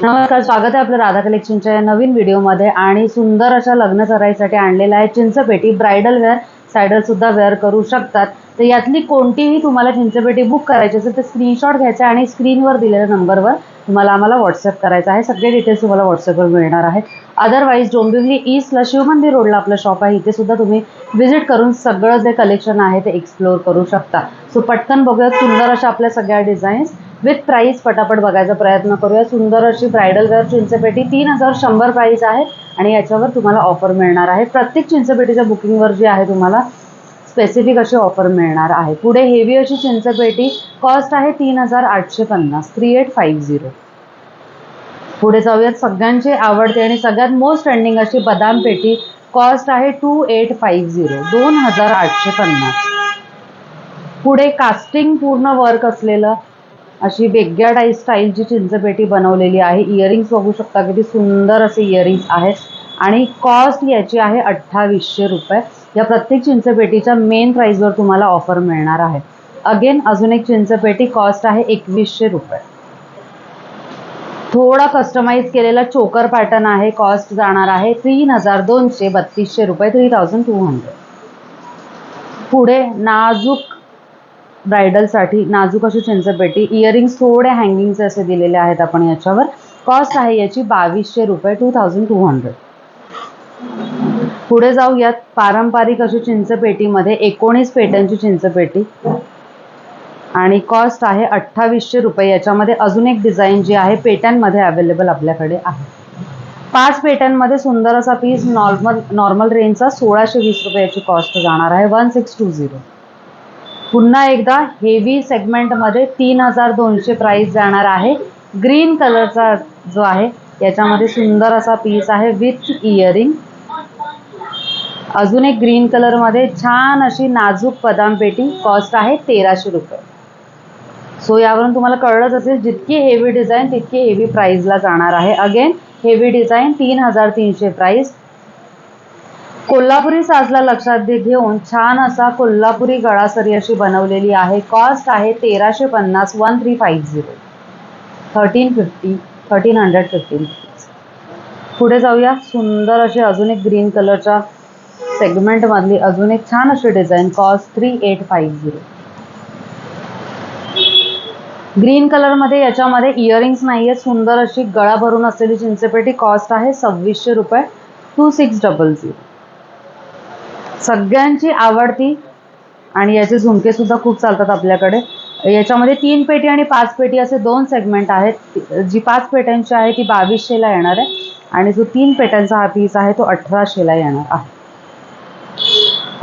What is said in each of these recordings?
नमस्कार, स्वागत आहे आपलं राधा कलेक्शनच्या या नवीन व्हिडिओमध्ये। आणि सुंदर अशा लग्न सराईसाठी आणलेला आहे चिंचपेटी। ब्राइडल वेअर, सायडर सुद्धा वेअर करू शकतात। तर यातली कोणतीही तुम्हाला चिंचपेटी बुक करायची असेल तर स्क्रीनशॉट घ्यायचा आणि स्क्रीनवर दिलेल्या नंबरवर तुम्हाला आम्हाला व्हॉट्सअप करायचा आहे। सगळे डिटेल्स तुम्हाला व्हॉट्सअपवर मिळणार आहेत। अदरवाईज डोंबिवली ईस्टला शिवमंदिर रोडला आपलं शॉप आहे, इथे सुद्धा तुम्ही व्हिजिट करून सगळं जे कलेक्शन आहे ते एक्सप्लोर करू शकता। सो पटकन बघूया सुंदर अशा आपल्या सगळ्या डिझाईन्स विथ प्राइस पटापट बघायचा प्रयत्न करूया। सुंदर अशी ब्राइडल वेअर चिंचपेटी 3100 प्राइस आहे आणि याच्यावर तुम्हाला ऑफर मिळणार आहे। प्रत्येक चिंचपेटीच्या बुकिंगवर जी आहे तुम्हाला स्पेसिफिक अशी ऑफर मिळणार आहे। पुढे हेवी अशी चिंचपेटी कॉस्ट आहे 3850, 3850। पुढे जाऊयात सगळ्यांची आवडते आणि सगळ्यात मोस्ट ट्रेंडिंग अशी बदाम पेटी कॉस्ट आहे 2850, 2850। पुढे कास्टिंग पूर्ण वर्क असलेलं अशी वेगळ्या टाईप स्टाईलची चिंचपेटी बनवलेली आहे। इयरिंग्स बघू शकता किती सुंदर असे इयरिंग्स आहेत आणि कॉस्ट याची आहे 2800 रुपये। या प्रत्येक चिंचपेटीच्या मेन प्राइसवर तुम्हाला ऑफर मिळणार आहे। अगेन अजून एक चिंचपेटी कॉस्ट आहे 2100 रुपये। थोडा कस्टमाइज केलेला चोकर पॅटर्न आहे, कॉस्ट जाणार आहे 3200, 3200 रुपये, 3200। पुढे नाजूक ब्राइडलसाठी नाजूक अशी चिंचपेटी, इयरिंग्स थोडे हँगिंगचे असे दिलेले आहेत आपण याच्यावर। कॉस्ट आहे याची 2200 रुपये, 2200। पुढे जाऊयात पारंपरिक अशी चिंचपेटीमध्ये 19 पेट्यांची चिंचपेटी आणि कॉस्ट आहे 2800 रुपये। याच्यामध्ये अजून एक डिझाईन जी आहे पेट्यांमध्ये अवेलेबल आपल्याकडे आहे। 5 पेट्यांमध्ये सुंदर असा पीस नॉर्मल रेंजचा 1620 रुपये याची कॉस्ट जाणार आहे, 1620। पुन्हा एकदा हेवी सेगमेंटमध्ये 3200 प्राइस जाणार आहे। ग्रीन कलरचा जो आहे याच्यामध्ये सुंदर असा पीस आहे विथ इयरिंग। अजून एक ग्रीन कलरमध्ये छान अशी नाजूक बदाम पेटी, कॉस्ट आहे 1300 रुपये। सो यावरून तुम्हाला कळलंच असेल जितकी हेवी डिझाईन तितकी हेवी प्राइसला जाणार आहे। Again heavy design 3300 price. Kolhapuri साजला लक्षात घेऊन छान असा कोल्हापुरी गळासरी अशी बनवलेली आहे। कॉस्ट आहे 1350, 1350, 1350, 1315। पुढे जाऊया सुंदर अशी अजून एक ग्रीन कलरच्या सेगमेंट मधली अजून एक छान अशी डिझाईन, कॉस्ट 3850। ग्रीन कलर मध्ये याच्यामध्ये इयरिंग्स नाहीये, सुंदर अशी गळा भरून असलेली चिंचपेटी, कॉस्ट आहे 2600 रुपये, 2600। सगळ्यांची आवडती आणि याचे झुमके सुद्धा खूप चालतात आपल्याकडे। याच्यामध्ये 3 पेटी आणि 5 पेटी असे 2 सेगमेंट आहेत। जी 5 पेट्यांची आहे ती 2200ला येणार आहे आणि जो 3 पेट्यांचा हा पीस आहे तो 1800ला येणार आहे।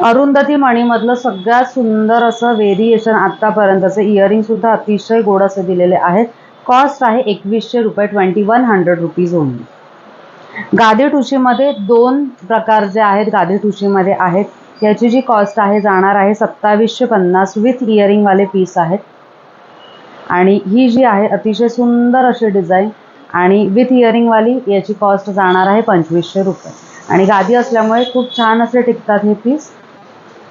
अरुंधती मणीमधलं सगळ्यात सुंदर असं व्हेरिएशन आतापर्यंतचे इयरिंग सुद्धा अतिशय गोड असे दिलेले आहेत। कॉस्ट आहे 2100 रुपये, 2100 रुपीज ओनली। गादी ठुशीमध्ये 2 प्रकार जे आहेत गादी ठुशीमध्ये आहेत। याची जी कॉस्ट आहे जाणार आहे 2750 विथ इयरिंग वाले पीस आहेत। आणि ही जी आहे अतिशय सुंदर अशी डिझाईन आणि विथ इयरिंग वाली याची कॉस्ट जाणार आहे 2500 रुपये। आणि गादी असल्यामुळे खूप छान असे टिकतात हे पीस।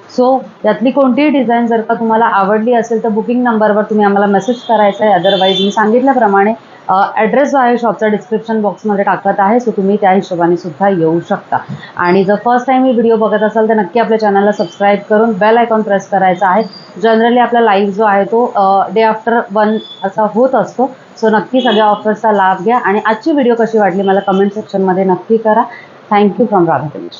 सो यातली कोणतीही डिझाईन जर का तुम्हाला आवडली असेल तर बुकिंग नंबरवर तुम्ही आम्हाला मेसेज करायचा आहे। अदरवाईज मी सांगितल्याप्रमाणे ॲड्रेस जो आहे शॉपचा डिस्क्रिप्शन बॉक्समध्ये टाकत आहे, सो तुम्ही त्या हिशोबाने सुद्धा येऊ शकता। आणि जर फर्स्ट टाइम ही व्हिडिओ बघत असाल तर नक्की आपल्या चॅनलला सबस्क्राईब करून बेल आयकॉन प्रेस करायचा आहे। जनरली आपला लाईव्ह जो आहे तो डे आफ्टर 1 असा होत असतो। सो नक्की सगळ्या ऑफर्सचा लाभ घ्या आणि आजची व्हिडिओ कशी वाटली मला कमेंट सेक्शनमध्ये नक्की करा। Thank you from Radha collection.